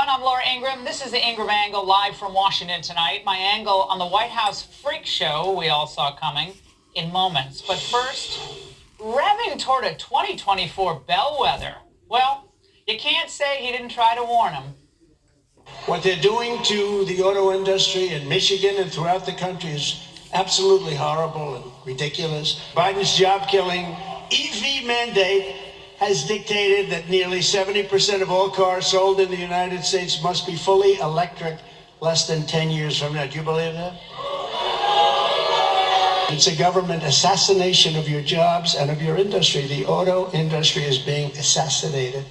everyone. I'm Laura Ingraham. This is the Ingraham Angle live from Washington tonight. My angle on the White House freak show we all saw coming in moments. But first, revving toward a 2024 bellwether. Well, you can't say he didn't try to warn him. What they're doing to the auto industry in Michigan and throughout the country is absolutely horrible and ridiculous. Biden's job-killing EV mandate has dictated that nearly 70% of all cars sold in the United States must be fully electric less than 10 years from now. Do you believe that? It's a government assassination of your jobs and of your industry. The auto industry is being assassinated.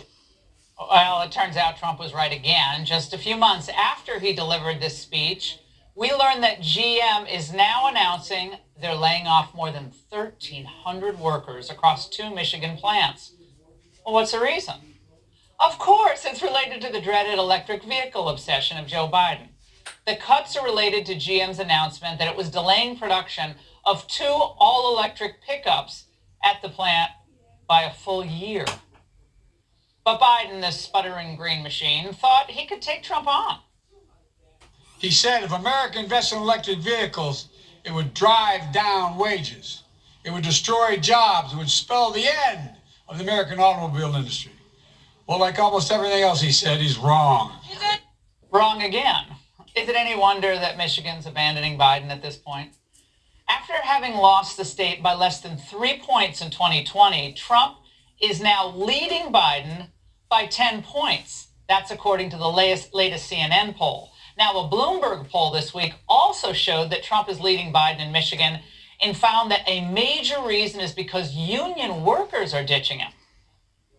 Well, it turns out Trump was right again. Just a few months after he delivered this speech, we learned that GM is now announcing they're laying off more than 1,300 workers across 2 Michigan plants. Well, what's the reason? Of course, it's related to the dreaded electric vehicle obsession of Joe Biden. The cuts are related to GM's announcement that it was delaying production of 2 all-electric pickups at the plant by a full year. But Biden, this sputtering green machine, thought he could take Trump on. He said if America invested in electric vehicles, it would drive down wages. It would destroy jobs. It would spell the end of the American automobile industry. Well, like almost everything else he said, he's wrong. Wrong again. Is it any wonder that Michigan's abandoning Biden at this point? After having lost the state by less than 3 points in 2020, Trump is now leading Biden by 10 points. That's according to the latest CNN poll. Now, a Bloomberg poll this week also showed that Trump is leading Biden in Michigan and found that a major reason is because union workers are ditching him.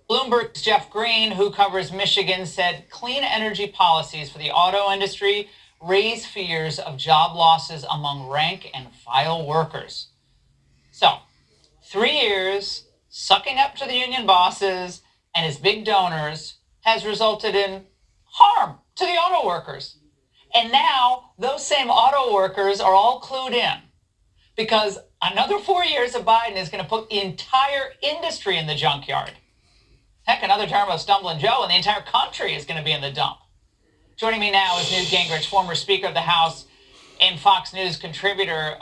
Bloomberg's Jeff Green, who covers Michigan, said clean energy policies for the auto industry raise fears of job losses among rank and file workers. So, 3 years sucking up to the union bosses and his big donors has resulted in harm to the auto workers. And now those same auto workers are all clued in, because another 4 years of Biden is going to put the entire industry in the junkyard. Heck, another term of Stumbling Joe, and the entire country is going to be in the dump. Joining me now is Newt Gingrich, former Speaker of the House and Fox News contributor.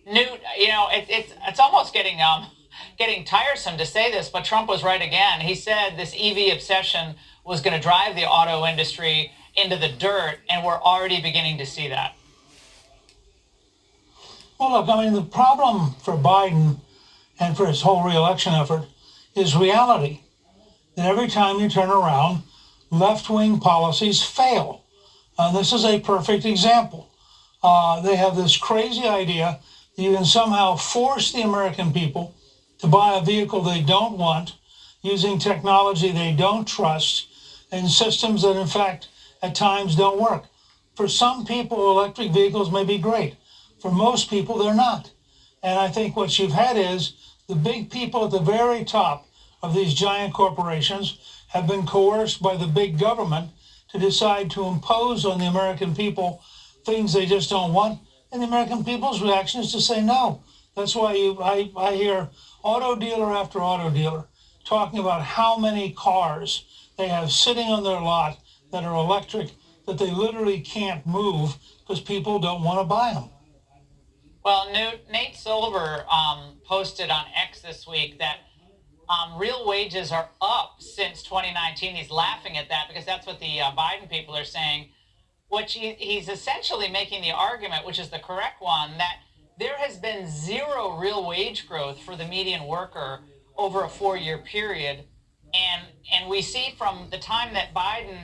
Newt, you know, it's almost getting tiresome to say this, but Trump was right again. He said this EV obsession was going to drive the auto industry into the dirt, and we're already beginning to see that. Well, look, I mean, the problem for Biden and for his whole reelection effort is reality. That every time you turn around, left-wing policies fail. This is a perfect example. They have this crazy idea that you can somehow force the American people to buy a vehicle they don't want using technology they don't trust and systems that, in fact, at times don't work. For some people, electric vehicles may be great. For most people, they're not. And I think what you've had is the big people at the very top of these giant corporations have been coerced by the big government to decide to impose on the American people things they just don't want. And the American people's reaction is to say no. That's why I hear auto dealer after auto dealer talking about how many cars they have sitting on their lot that are electric that they literally can't move because people don't want to buy them. Well, Nate Silver posted on X this week that real wages are up since 2019. He's laughing at that because that's what the Biden people are saying, which he's essentially making the argument, which is the correct one, that there has been zero real wage growth for the median worker over a 4-year period. And we see from the time that Biden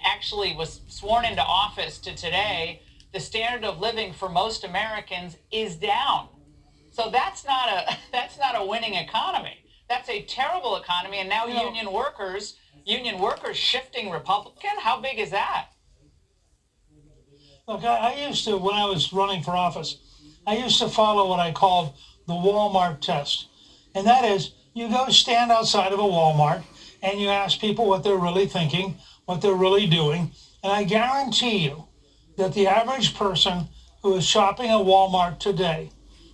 actually was sworn into office to today, the standard of living for most Americans is down. So that's not a winning economy. That's a terrible economy. And now union workers shifting Republican. How big is that? Look, I used to, when I was running for office, I used to follow what I called the Walmart test. And that is, you go stand outside of a Walmart and you ask people what they're really thinking, what they're really doing. And I guarantee you that the average person who is shopping at Walmart today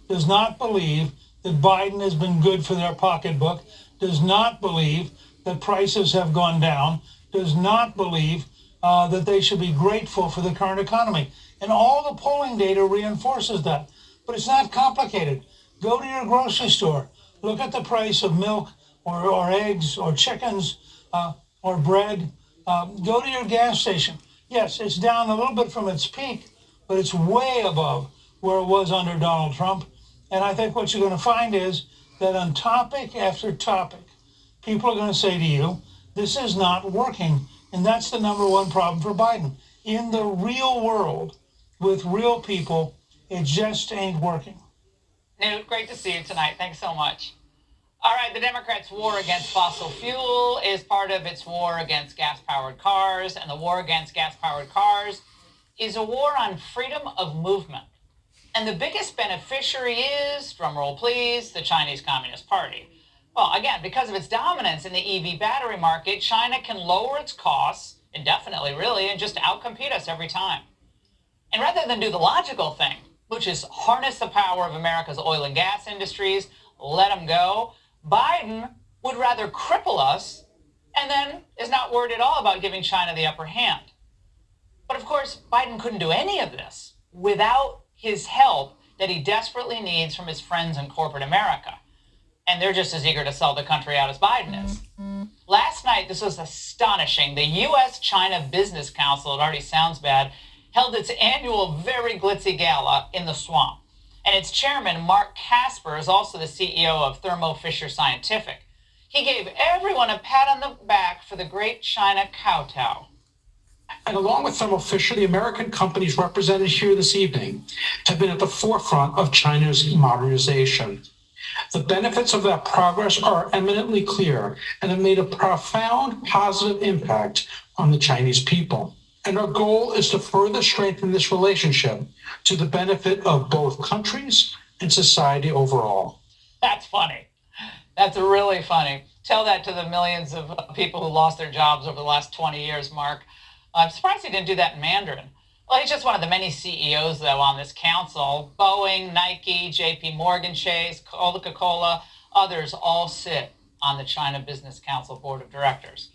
does not believe that Biden has been good for their pocketbook, does not believe that prices have gone down, does not believe that they should be grateful for the current economy. And all the polling data reinforces that. But it's not complicated. Go to your grocery store, look at the price of milk or eggs or chickens or bread. Go to your gas station. Yes, it's down a little bit from its peak, but it's way above where it was under Donald Trump. And I think what you're going to find is that on topic after topic, people are going to say to you, this is not working. And that's the number one problem for Biden. In the real world, with real people, it just ain't working. Newt, great to see you tonight. Thanks so much. All right, the Democrats' war against fossil fuel is part of its war against gas-powered cars, and the war against gas-powered cars is a war on freedom of movement. And the biggest beneficiary is, drumroll please, the Chinese Communist Party. Well, again, because of its dominance in the EV battery market, China can lower its costs indefinitely, really, and just outcompete us every time. And rather than do the logical thing, which is harness the power of America's oil and gas industries, let them go, Biden would rather cripple us and then is not worried at all about giving China the upper hand. But of course, Biden couldn't do any of this without his help that he desperately needs from his friends in corporate America. And they're just as eager to sell the country out as Biden is. Last night, this was astonishing. The U.S.-China Business Council, it already sounds bad, held its annual very glitzy gala in the swamp. And its chairman, Mark Casper, is also the CEO of Thermo Fisher Scientific. He gave everyone a pat on the back for the great China kowtow. And along with Thermo Fisher, the American companies represented here this evening have been at the forefront of China's modernization. The benefits of that progress are eminently clear and have made a profound positive impact on the Chinese people. And our goal is to further strengthen this relationship to the benefit of both countries and society overall. That's funny. That's really funny. Tell that to the millions of people who lost their jobs over the last 20 years, Mark. I'm surprised he didn't do that in Mandarin. Well, he's just one of the many CEOs, though, on this council. Boeing, Nike, JP Morgan Chase, Coca-Cola, others all sit on the China Business Council Board of Directors.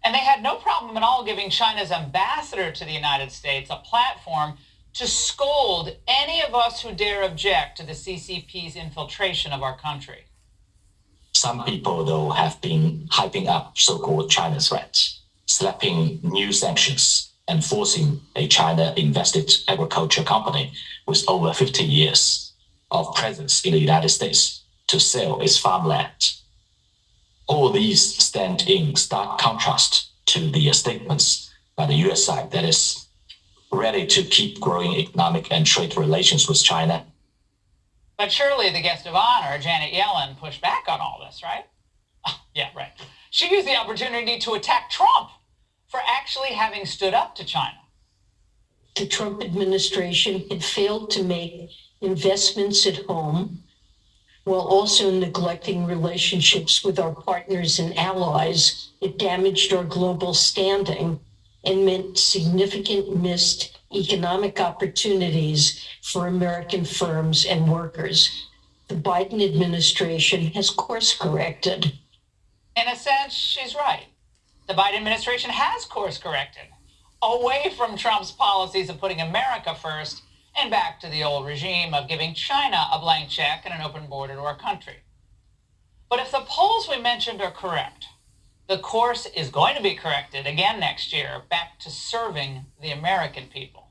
And they had no problem at all giving China's ambassador to the United States a platform to scold any of us who dare object to the CCP's infiltration of our country. Some people, though, have been hyping up so-called China threats, slapping new sanctions, and forcing a China-invested agriculture company with over 50 years of presence in the United States to sell its farmland. All these stand in stark contrast to the statements by the U.S. side that is ready to keep growing economic and trade relations with China. But surely the guest of honor, Janet Yellen, pushed back on all this, right? Yeah, right. She used the opportunity to attack Trump for actually having stood up to China. The Trump administration had failed to make investments at home while also neglecting relationships with our partners and allies. It damaged our global standing and meant significant missed economic opportunities for American firms and workers. The Biden administration has course corrected. In a sense, she's right. The Biden administration has course corrected away from Trump's policies of putting America first and back to the old regime of giving China a blank check and an open border to our country. But if the polls we mentioned are correct, the course is going to be corrected again next year back to serving the American people.